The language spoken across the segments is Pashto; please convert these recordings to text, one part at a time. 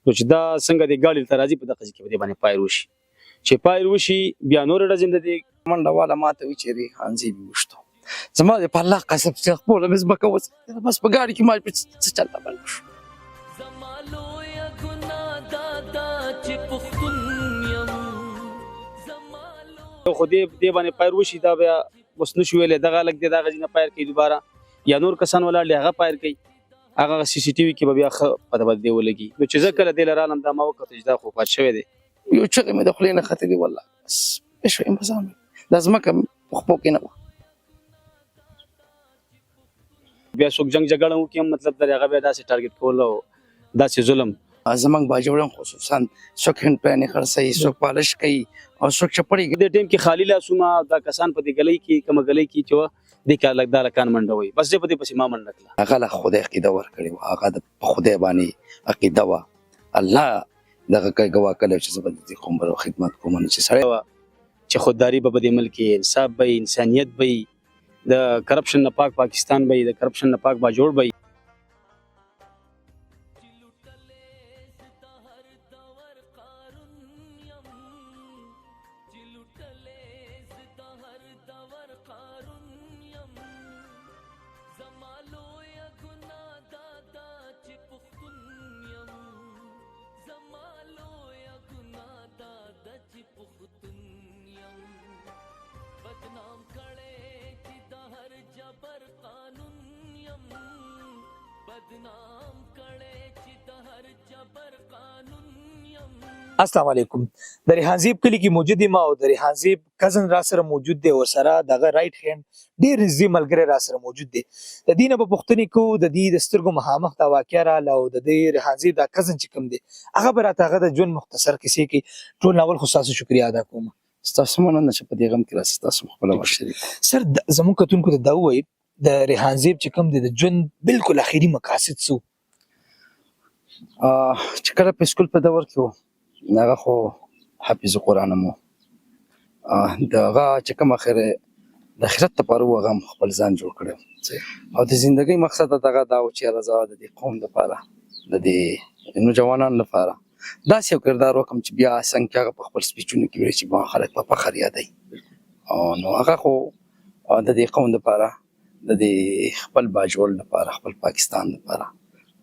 نو چې دا څنګه د ګاډي ته راځي په دغه کې به دې باندې پایر وشي چې پایر وشي بیا نور ډزم د دې منډه والا ماته وی چې ریحانزي وشتو زما د په الله قسم چې خپل مز بکوس بس په ګاډي کې ما څه چلته بل شو زما لویه ګناه دا چې پښتون یم خو دې باندې پایر وشي دا بیا اوس نشو ویلې دغه لګ دې دغه نه پایر کوي دوباره یا نور کسان ولاړ هغه پایر کوي هغه سی سی ټي وي کې به بیا په دغه دی ولګي نو چې ځکه له دې لرالم دا ما وکړه چې دا خو پات شوی دی یو چې مې د خلینو خطرې والله بس شو امبزام لازم کوم خو کې نه بیا څوک جنگ جګړه وکي مطلب دا هغه بیا داسې ټارګټ کول او داسې ظلم زمنګ باجوړم خصوصا څوک هند پلان خرڅي څوک پالش کوي او څوک چپړي د ټیم کې خالی لاسونه دا کسان په دې غلې کې کوم غلې کې چې د کار لګدار کان منډوي بس دې په دې پسې ما منډکله هغه له خدای عقیده ور کړی هغه د خدای باندې عقیده وا الله دغه کوي گوا کله چې زبر دي کوم خدمت کوم چې سره چې خودداری به د ملک انصاف به انسانيت به د کرپشن نه پاک پاکستان به د کرپشن نه پاک با جوړ به السلام علیکم د ریحانزیب کلی کې موجود یم او د ریحانزیب کزن را سره موجود دی او سره دغه رائټ هند ډیر نږدې ملګری را سره موجود دی د دې نه به پوښتنې کوو د دې د سترګو مخامخ دا واقعه راله او د دې ریحانزیب دا کزن چې کوم دی هغه به راته هغه د ژوند مختصر کیسې کوي ټول اول خو ستاسو شکریا ادا کوم ستاسو مننه چې په دې غم کې راسته تاسو خپل ورشري سر زموږ کتونکو ته دا وایي د ریحانزیب چې کوم دی د ژوند بالکل اخیری مقاصد څه چې کله په سکول په دور کې هغه خو حافظ قرآن مو دغه چې کوم اخره د آخرت لپاره هغه خپل ځان جوړ کړو او د ژوندۍ مقصد دغه دا و چې رضا د قوم لپاره د دې نوجوانانو لپاره دا یو کردار وکم چې بیا څنګه هغه په خپل سپیچونو کې ویل چې با خلک په فخر یادای او نو هغه خو د دې قوم لپاره د دې خپل باجوړ لپاره خپل پاکستان لپاره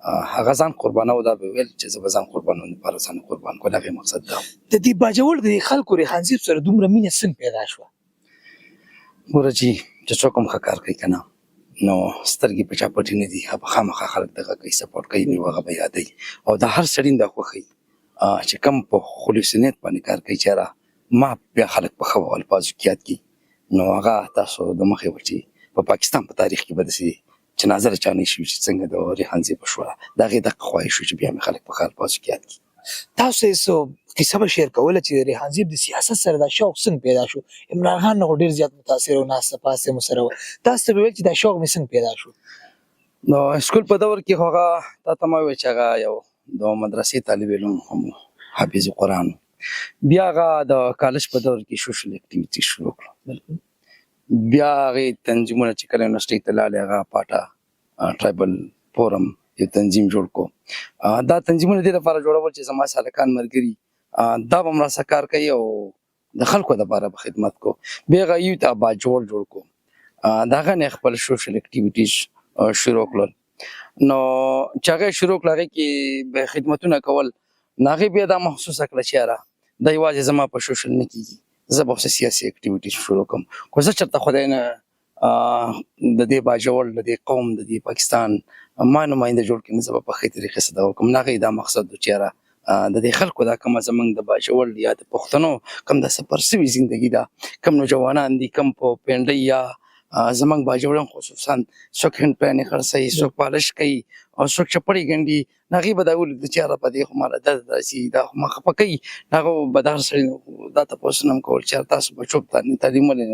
هغه ځان قربانو دا به ویل چې زه به ځان قربانو لپاره ځان قربان کول هغه مقصد دا د دې باجوړ د خلکو ریحانزیب سره دومره مینه څنګه پیدا شوه ورجی چې څوک هم کار کوي کنه نو سترګې په چاپټی نه دي هغه خامخا خلک دغه کوي سپورټ کوي نو هغه به یادای او د هر سړی د خوخي چې کم په خلوصینت باندې کار کوي چې را ما بیا خلک په خو الفاظ کې یاد کی نو هغه تاسو د مخې ورچی په پاکستان په تاریخ کې بدسي چې نظر چانه شي چې څنګه د ریحانزیب شو دا غي د خواهش چې بیا خلک په خال پاس کې یاد کی تاسو یې کیسه به شیر کوله چې ریحانزیب د سیاست سره دا شوق څنګه پیدا شو عمران خان نو ډیر زیات متاثر او ناس پاسه مسره تاسو به چې دا شوق مې څنګه پیدا شو نو سکول په دور کې هغه تا تمه وی چې هغه یو د مدرسې طالب علم هم حافظ قرآن بیا هغه د کالج په دور کې سوشل اکټیویټي شروع کړه بیا هغه تنظیمونه چې کله یونیورسيټي ته لاله هغه پاټا ټرایبل فورم یو تنظیم جوړ کو دا تنظیمونه د لپاره جوړول چې زما سالکان مرګري دا به مرسته کار کوي او د خلکو لپاره په خدمت کو بیا غيو ته با جوړ کو دا غنه خپل سوشل اکټیویټیز شروع کړل نو چې هغه شروع کړل کې به خدمتونه کول ناغي بیا دا محسوسه کړل چې را د یوازې زما په سوشل نه کیږي زه به سیاسي اکټیویټیز شروع کوم خو زه چرته خدای نه د دې باجوړ د دې قوم د دې پاکستان ما نماینده جوړ کړم زه په خې طریقې سره دا کوم ناغي دا مقصد و چې را د دې خلکو دا کوم زمنګ د باجوړ یا د پښتنو کم د سپرسوي ژوندۍ دا کم نوجوانان دي کم په پنډي یا زمنګ باجوړ خصوصا څوک هند پلان خرڅي څوک پالش کوي او څوک چپړي ګنډي ناغي بداول د چاره په دې خو مال د داسي دا مخ پکې هغه بدار سره دا تاسو نم کول چې تاسو په چوپ تعلیم ولې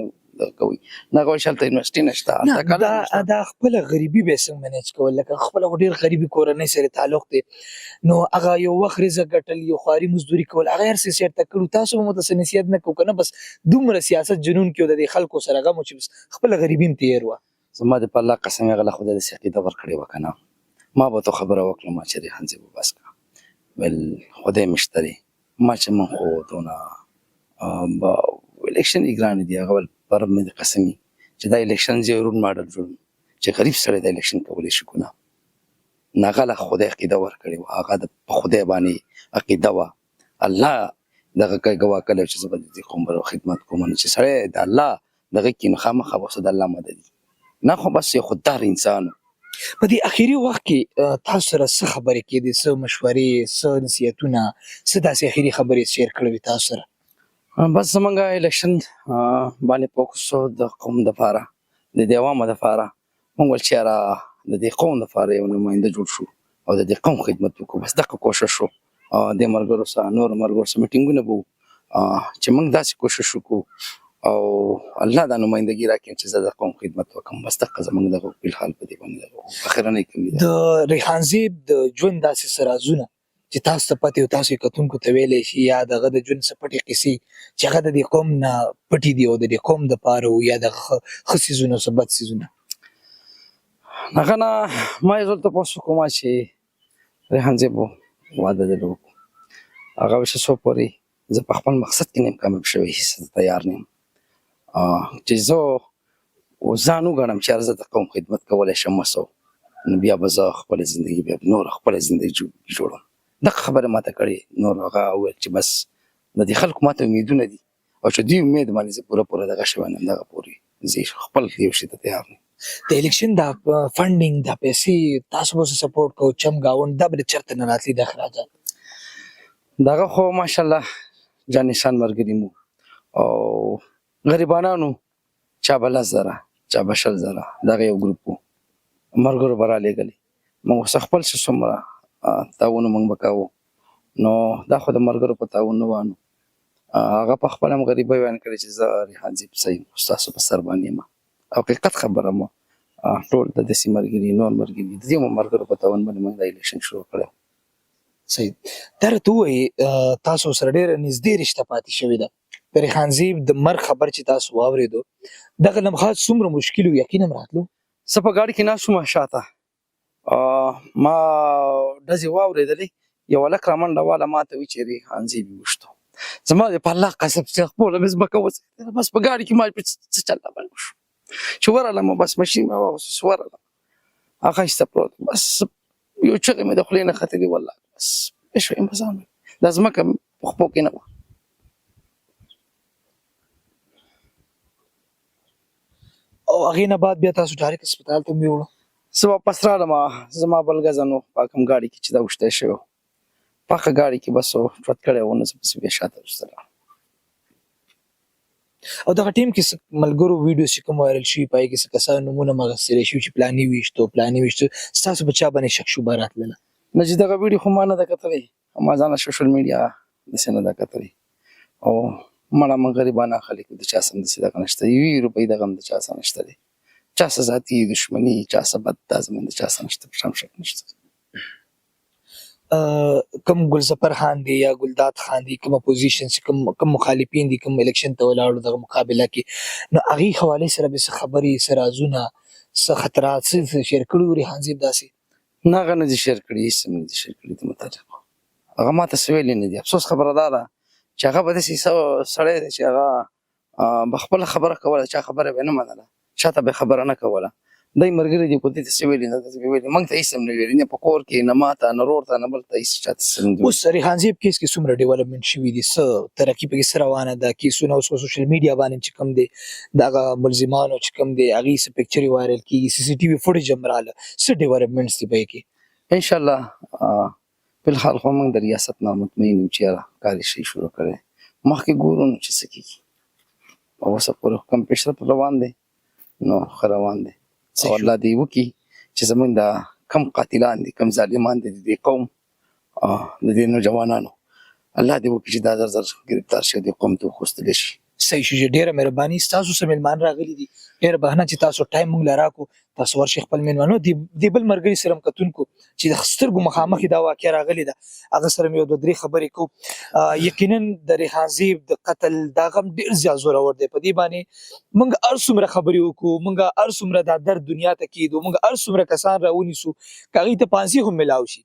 کوي ناغه شلته یونیورسيټي نشته دا خپل غریبي به څنګه منیج کول لکه خپل ډیر غریبي کورنۍ سره تعلق دی نو هغه یو وخت رزق ګټل یو خاري مزدوري کول هغه هر څه سیټ تکړو تاسو متسنسیت نه کو کنه بس دومره سیاست جنون کې د خلکو سره غو چې خپل غریبي تیر و زما د الله قسم غله خدای د سقي د ور کړی وکنه ما به تو خبره وکړم چې ریحانزیب بس کا ول خدای مشتري ما چې من خو دونه الیکشن یې ګران دي هغه ول پر مې د قسمي چې دا الیکشن زه رول ماډل جوړم چې غریب سره د الیکشن کولای شي کنه ناغله خدای عقیده ورکړي او هغه د خدای باندې عقیده وا الله دغه گوا کله چې زبر دي کوم بر خدمت کوم چې سره د الله دغه کې مخامخ وسه د الله مدد نه خو بس یو خوددار انسان په دې اخیری وخت کې تاسو سره څه خبرې کېدې، څه مشورې، څه نصیحتونه، څه داسې اخیری خبرې شیر کړې تاسو سره؟ بس زمونږ الیکشن باندې فوکس د قوم د لپاره د عوامو د لپاره مونږ ول چې را د دې قوم د لپاره یو نماینده جوړ شو او د دې قوم خدمت وکړو بس دغه کوشش شو د مرګرو سره نور مرګرو سره میټینګونه وو چې مونږ داسې کوشش وکړو او الله دا نمائندګي راکړي چې زه د قوم خدمت وکم بس دغه زمونږ د په حال په دې باندې اخرنه کوي د ریحان زیب د ژوند داسې سرازونه چې تاسو ته پته او تاسو کتونکو ته ویلې شي یا دغه د ژوند سپټي قصې چې هغه د دې قوم نه پټي دی او د دې قوم د پاره یا د خصيزونو سبت سيزونه هغه نه ما یې زول ته پوسو کوم چې ریحان زیب واده درلود هغه وشه سو پوري زه په خپل مقصد کې نیم کامیاب شوی هیڅ تیار نیم چې زه ځانو غواړم چې زه د قوم خدمت کولای شم مسو نو بیا به زه خپل ژوندۍ بیا نور خپل ژوندۍ جوړم دا خبره ماته کړې نور هغه ویل چې بس د دې خلکو ماته امیدونه دي او چې دوی امید باندې زه پوره دغه شوی نیم دغه پوري زه خپل یو شي ته تیار نیم د الیکشن د فندینګ د پیسې تاسو به سپورټ کو چم گاوند د بل چرته نه راتلی د اخراجات دغه خو ماشاءالله جان نشان مرګري مو او غریبانانو چا بل زره چا بشل زره دغه یو ګروپ مرګرو براله غلي موږ خپل څه سمره تاونه موږ وکاو نو دا خو د مرګرو په تاونه وانه هغه په خپل هم غریبي بیان کړی چې زه ریحان زیب صحیح استاد په سر باندې ما حقیقت خبره ما ټول د دې مرګري نور مرګري د دې مرګرو په تاونه باندې موږ د الیکشن شروع کړو صحیح درته وي تاسو سره ډېر نږدې رشته پاتې شوې ده د ریحان زیب د مرګ خبر چې تاسو واورېدو دغه لمحات څومره مشکل او یقینا راتلو زه په ګاډي کې ناست وم شاته ما ډزې واورېدلې یو هلک رامنډه واله ما ته وایي چې ریحان زیب یې وشتو زما د په الله قسم چې خپله مې ځمکه وڅښېدله بس په ګاډي کې ما څه چل راباندې وشو چې ورغلم بس ماشین مې واغوست ورغلم هغه ښایسته پروت بس یو چغې مې د خولې نه ختلې والله بس بشوې بس دا ځمکه په خپو کې نه وه او هغې نه بعد بیا تاسو ډایرکټ هسپتال ته مې وړو زه واپس راغلم زما بل ګزن و په کوم ګاډي کې چې دا وشتی شوی پاکه ګاډي کې بس ټوټ کړی و نو زه پسې بیا شاته وروستلم او دغه ټیم کې ملګرو ویډیو چې کوم وایرل شوي په هغې کې څه کسان نومونه مغسلی شوي چې پلاني ویشتو ستاسو په چا باندې شک شوبه راتلله نه چې دغه ویډیو خو ما نه ده کتلی ما ځانه سوشل میډیا داسې نه ده کتلی او مړه من غریبانه خلک د چا سم داسې دغه نشته یوې روپۍ دغه هم د چا سره نشته دی چا سره ذاتي دښمني چا سره بد دا زموږ د چا سره نشته په شام شک نشته کم ګلظفر خان دی یا ګلداد خان دی کوم اپوزیشن چې کوم مخالفین دي کوم الیکشن ته ولاړو دغه مقابله کې نو هغې حوالې سره به څه خبرې څه رازونه څه خطرات څه شیر کړي وو ریحان زیب داسې نه هغه نه دي شیر کړي هېڅ هم نه دي شیر کړي د مطابق هغه ما ته څه ویلي نه دي افسوس خبره دا ده چې هغه به داسې سړی دی چې هغه به خپله خبره کوله چا خبره به نه منله چاته به خبره نه کوله دی ملګري دي خو دې ته څه ویلي نه داسې به ویلي موږ ته هېڅ هم نه ویلي نه په کور کې نه ما ته نه رور ته نه بل ته هېڅ چاته څه نه دي اوس ریحان زیب کیس کې څومره ډیولپمنټ شوي دي څه ترقي پکې څه روانه ده کیسونه اوس په سوشل میډیا باندې چې کوم دی دغه ملزمانو چې کوم دی هغې څه پکچرې وایرل کېږي سی سی ټي وي فوټیج هم راغله څه ډیولپمنټس دي په هغې کې انشاءالله فلحال خو موږ د ریاست نه مطمئن یو چې کار یې شي شروع کړی مخکې ګورو نو چې څه کېږي او اوسه پورې کم پیشرفت روان دی نو ښه روان دی او الله دې وکړي چې زموږ دا کم قاتلان دي کم ظالمان دي د دې قوم د دې نوجوانانو الله دې وکړي چې دا زر زر ګرفتار شي د قوم ته وخوستلی شي صحیح شو ډیره مهرباني ستاسو سره مېلمان راغلي دي ډیره بهانه چې تاسو ټایم موږ له راکړو تاسو ورشئ خپل مېلمانو د بل ملګري سره هم کتونکو چې د سترګو مخامخ دا واقعه راغلې ده هغه سره مې یو دوه درې خبرې کوو یقینا د ریحان زیب د قتل دا غم ډېر زیات زورور دی په دې باندې موږ هر څومره خبرې وکړو موږ هر څومره دا درد دنیا ته کېدو موږ هر څومره کسان راونیسو که هغې ته پانسي هم میلاو شي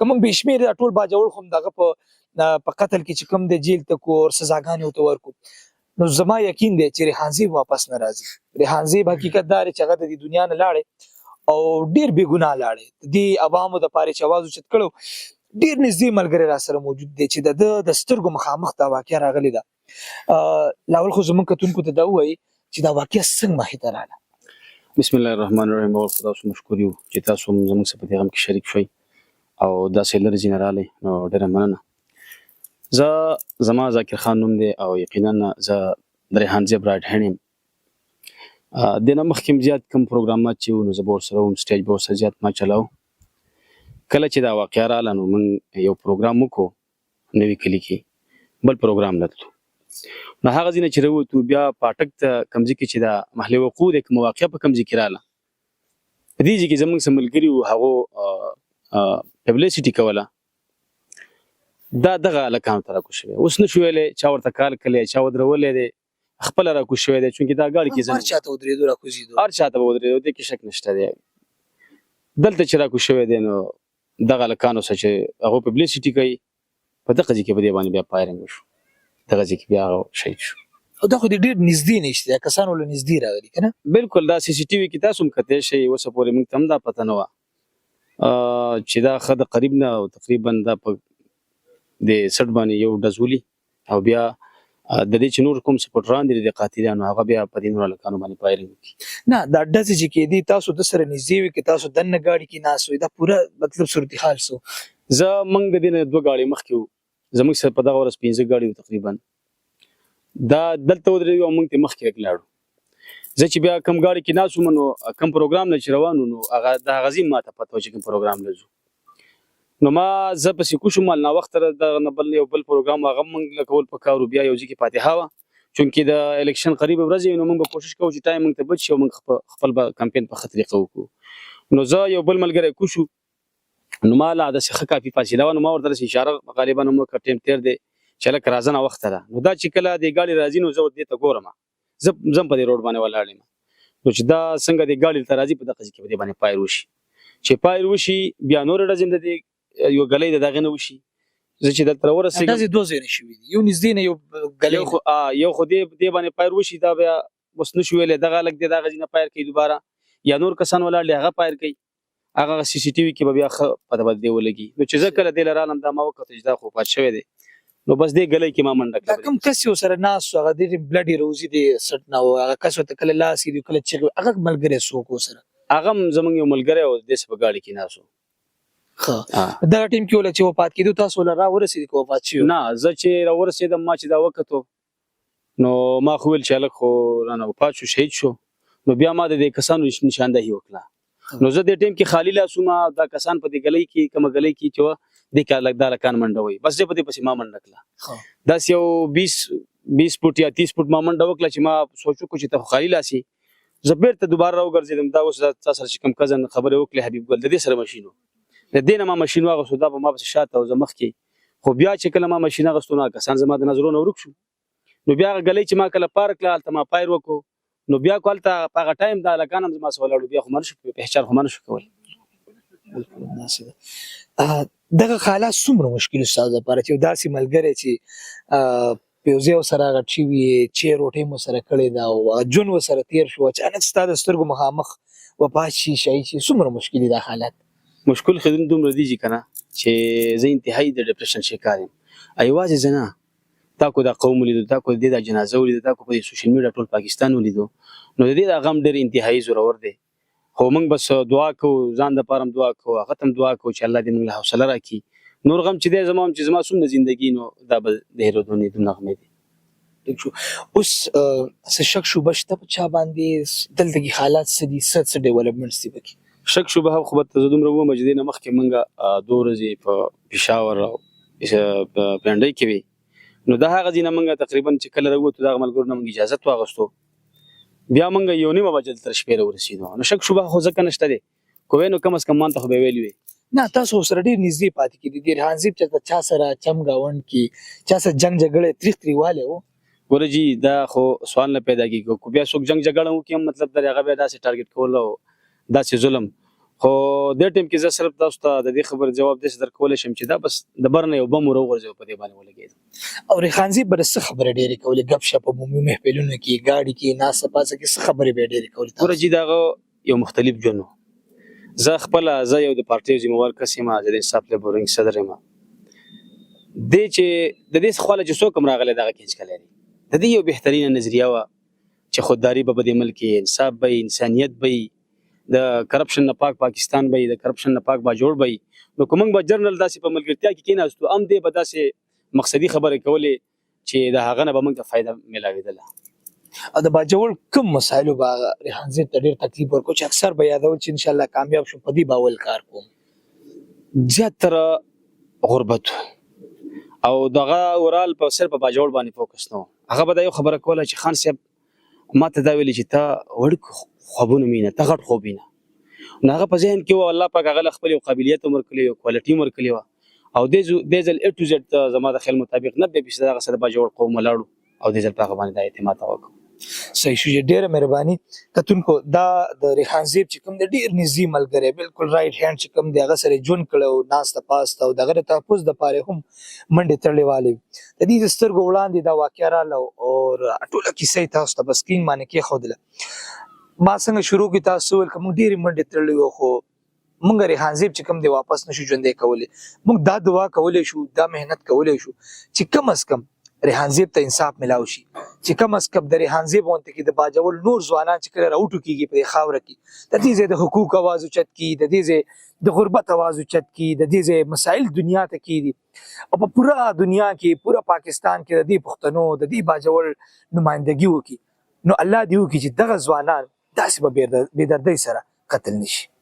کوم بشمیر ټول باجوړ خو دغه په قتل کې چې کوم د جیل ته کو او سزاګانې وته ورکو نو زما یقین دی چې ریحانزیب واپس نه راځي. ریحانزیب حقیقت دار چې هغه د دنیا نه لاړې او ډیر بې ګناه لاړې د عوامو د پاره چې आवाज اوچت کړو. ډیر نږدې ملګری را سره موجود دی چې د سترګو مخامخ دا واقعیا راغلی ده. لاول خو زمونږ کتونکو ته دا وایي چې دا واقعیا څنګه مخې ته راغله. بسم الله الرحمن الرحیم. او خدا سو مشکور یو چې تاسو زموږ سره په دې غم کې شریک شوي او دا سیلر جنرال نو ډیره مننه. زما ذاکر خان نوم دی او یقینا زه د ریحانزیب رایټ هینډ یم. د نه مخکې زیات کوم پروګرامات چې نو زه به ورسره وم سټیج به ورسره زیات ما چلاو. کله چې دا واقعیا راغله نو موږ یو پروګرام وکړو نوي کلي کې بل پروګرام لتلو. نو هغه ځینې چې راووتو بیا پاټک ته کوم ځای کې چې دا محلې وقوع دی کوم واقعه په کوم ځای کې راغله په دې ځای کې زموږ څه ملګري وو هغو پبلیسټي کوله دا دغه هلکانو ته راکوز شوی. اوس نشو ویلی چا ورته کال کړی چا ودرولی دی خپله راکوز شوی دی چونکې دا ګاډي کې هر چاته ودرېدو راکوزېدو هر چاته به ودرېدو دې کې شک نشته دی. دلته چې راکوز شوی دی نو دغه هلکانو سره چې هغو پبلیسټي کوي په دغه ځای کې په دې باندې بیا فایرنګ وشو. دغه ځای کې بیا هغه شهید شو. او دا خو د ډیر نږدې نشته کسان ول نږدې راغلي کنه. بالکل دا سی سی ټي وي کې تاسو هم کتلی شئ اوسه پورې موږ ته هم دا پته نه وه چې دا ښه د قریب نه او تقریبا دا په د سټ باندې یو ډز ولي او بیا د دې چې نور کوم سپورټران دي د قاتلانو هغه بیا په دې نور هلکانو باندې فایرنګ وکړي. نه دا ډزې چې کېدي تاسو د سره نږدې وي که تاسو دننه ګاډي کې ناست وئ دا پوره مطلب صورتحال څه و؟ موږ د دې نه 2 ګاډۍ مخکې وو. زموږ سره په دغه ورځ 15 ګاډۍ وو تقریبا. دا دلته ودرېدو او موږ ته مخکې لاړو. زه چې بیا کم ګاډۍ کې ناست وم نو کم پروګرام نه چې روان وو نو هغه د هغه ځای ماته پته وه چې کوم پروګرام له ځو. نو ما زه پسې کوشم مال ناوخته دغه نه بل یو بل پروګرام هغه موږ له کول پکار وو. بیا یو ځای کې فاتحه وه چونکې د الیکشن قریبه ورځ وي نو موږ به کوشش کوو چې ټایم موږ ته بچ شي او موږ خپل به کمپین په ښه طریقه وکړو. نو زه یو بل ملګری کوشو نو ما لا داسې ښه کافي فاصله وه نو ما ورته داسې اشاره غالبا هم وکړه ټیم تېر دی چې هلکه راځه ناوخته ده. نو دا چې کله دې ګاډي راځي نو زه دې ته ګورم زه هم په دې روډ باندې ولاړ یم نو چې دا څنګه دې ګاډي ته راځي په دغه ځای کې په دې باندې فایر وشي. چې فایر وشي بیا نورې ډزې هم د دې یو ګلی د دغې نه وشي. زه چې دلته راورسېږم ډزې 2 ځایونه شوي دي یو نږدې نه یو ګلی یو خو دې باندې فایر وشي دا بیا اوس نشو ویلی دغه هلک دی دغه ځای نه فایر کوي دوباره یا نور کسان ولاړ دي هغه فایر کوي هغه سی سی ټي وي کې به بیا ښه پته به دې ولګي. نو چې زه کله دې له رالم دا ما وکتل چې دا خو پات شوی دی نو بس دې ګلی کې ما منډه دا کوم کس یو سره ناست هغه ډېرې بلډي روزي دی سټ نه و هغه کس ورته کله لاس کېدي کله چغې هغه ملګری څوک و سره؟ هغه هم زموږ یو ملګری او داسې په ګاډي کې ناست و. ښه دغه ټیم کې وله چې وفات کېدو تاسو وله راورسېدي که وفات شوي؟ نه زه چې راورسېدم ما چې دا وکتو نو ما خو ویل چې هلک خو رانه وفات شو شهید شو. نو بیا ما د دې کسانو نشاندهي وکړه. نو زه دې ټیم کې خالي لاسومه دا کسان په دې ګلۍ کې کومه ګلۍ کې چې وه دې کې هلک دا هلکان منډه وایي بس زه په دې پسې ما منډه کړه. داسې یو 20 فوټ یا 30 فوټ ما منډه وکړه چې ما سوچ وکړو چې ته خو خالي لاس یې. زه بېرته دوباره راوګرځېدم دا اوس تا سره چې کوم کزن خبرې وکړې حبیب ګل د دې سره ماشین و د دې نه ما ماشین واغوستو دا به ما پسې شاته او زه مخکې خو بیا چې کله ما ماشین اغوستو نو کسان زما د نظرونو ورک شو. نو بیا هغه ګلۍ چې ما کله پار کړه هلته ما فایر وکړو نو بیا خو هلته په هغه ټایم دا هلکان هم زما سره ولاړو بیا خو ما نشو پهچان خو ما نشو کولی. دغه حالات څومره مشکل ستاسو لپاره چې یو داسې ملګری چې په یو ځای ورسره غټ شوي یې چیر روټۍ مو سره کړې ده او ژوند ورسره تېر شو اچانک ستا د سترګو مخامخ وفات شي شهید شي څومره مشکل دي دا حالات؟ مشکل خو دومره دي چې که نه چې زه انتهایي د ډپریشن شکار یم. یوازې زه نه تا کو دا قوم ولیدو تا کو د دې دا جنازه ولیدو تا کو په سوشل میډیا ټول پاکستان ولیدو نو د دې دا غم ډېر انتهایي زورور دی. خو موږ بس دعا کوو ځان دپاره هم دعا کوو هغه ته هم دعا کوو چې الله دې موږ له حوصله راکړي. نور غم چې دی زما هم چې زما څومره زندګي نو دا به د هېرېدو نه دومره غمې دی. ټیک شو. اوس څه شک شوبه شته په چا باندې دلته کې حالات څه دي څه ډیولپمنټس دي پکې؟ شک شوبه خو به زه دومره ووم چې دې نه مخکې موږ 2 ورځې په پېښور او پنډۍ کې وې نو دا هغه ځای نه موږ تقریبا چې کله راووتو دغه ملګرو نه موږ اجازت واغوستو بیا موږ 1:30 بجې دلته شپې راورسېدو. نو شک شوبه خو ځکه نشته دی که وی نو کم از کم ما ته خو به ویلي وې. نه تاسو سره ډېر نږدې پاتې کېدي د ریحانزیب چېرته چا سره چمګاونډ کې چا سره جنګ جګړې تریخ تریوالی و؟ ګوره جي دا خو سوال نه پیدا کېږي که بیا څوک جنګ جګړه وکړي هم مطلب در هغه بیا داسې ټارګېټ کول او داسې ظلم خو د ټیم کې زه صرف تاسو ته د دې خبر جواب دې درکول شم چې دا بس د برنه یو بم ورغورځو په دې باندې ولګید او ریحانزیب بر څه خبره ډېرې کولې غب شپ په عمومي محفلونو کې گاډي کې ناس پاسه کې څه خبرې به ډېرې کولې ګوره چې دا یو مختلف جنو زه خپل زه یو د پارټي ذمہوار کس یم د انصاف لیبرینګ صدر یم د چې د دې خپل چې څوک راغله دغه کېچ کړي د دې یو بهترینه نظریه وا چې خودداری به د ملک انصاف به انسانیت به د کرپشن نه پاک پاکستان به د کرپشن نه پاک با جوړ به نو کوم به جرنل داسې په ملګرتیا کې کیناستو ام دې به داسې مقصدی خبره کولې چې د هغه نه به موږ ته فائدہ ملاویدله او د باجوړ کوم مسایلو با ریحانزیب ته ډېر تکلیف ورکو چې اکثر به یادول چې ان شاء الله کامیاب شو په دې باول کار کوم زیاتره غربت او دغه اورال په صرف په باجوړ باندې فوکس نو هغه به دا یو خبره کوله چې خان صاحب ما ته دا ویلي چې تا وړ خوبونه مینه ته غټ خوبینه نو هغه په ذهن کې و الله پاک هغه خپل قابلیت عمر کړی او کوالټي عمر کړی او د ځل A to Z زما د خیال مطابق 90% هغه سره باجوړ قوم لاړو او د ځل په باندې د اعتماد وکړو صحیح شو ډېر مهرباني کتونکو دا د ریحانزیب چې کوم د ډېر نږدې ملګری بالکل رائټ هاند چې کوم دی هغه سره جون کړو ناسته پاسته او دغه تحفظ د پاره هم منډه تړلې والی د دې سترګو وړاندې دا واقعیا رااله او ټوله کیسه تاسو ته بسکین باندې کې خودله ما څنګه شروع کی تاسو ول کوم ډېر منډه تړلې خو مونږ ریحانزیب چې کوم دی واپس نشو ژوندې کولې مونږ دا دعا کولې شو دا مهنت کولې شو چې کم از کم ریحانزیب ته انصاف ملاوي شي چې کم از کم د ریحانزیب وانت کې د باجوړ نور ځوانان چې کله راوټو کیږي په خاور کې د دې د حقوق आवाज اوچت کی د دې د غربت आवाज اوچت کی د دې مسائل دنیا ته کی دي او په پورا دنیا کې پورا پاکستان کې د دې پښتنو د دې باجوړ نمائندګي وکي نو الله دې وکي چې دغه ځوانان داسې به بے دردۍ سره قتل نشي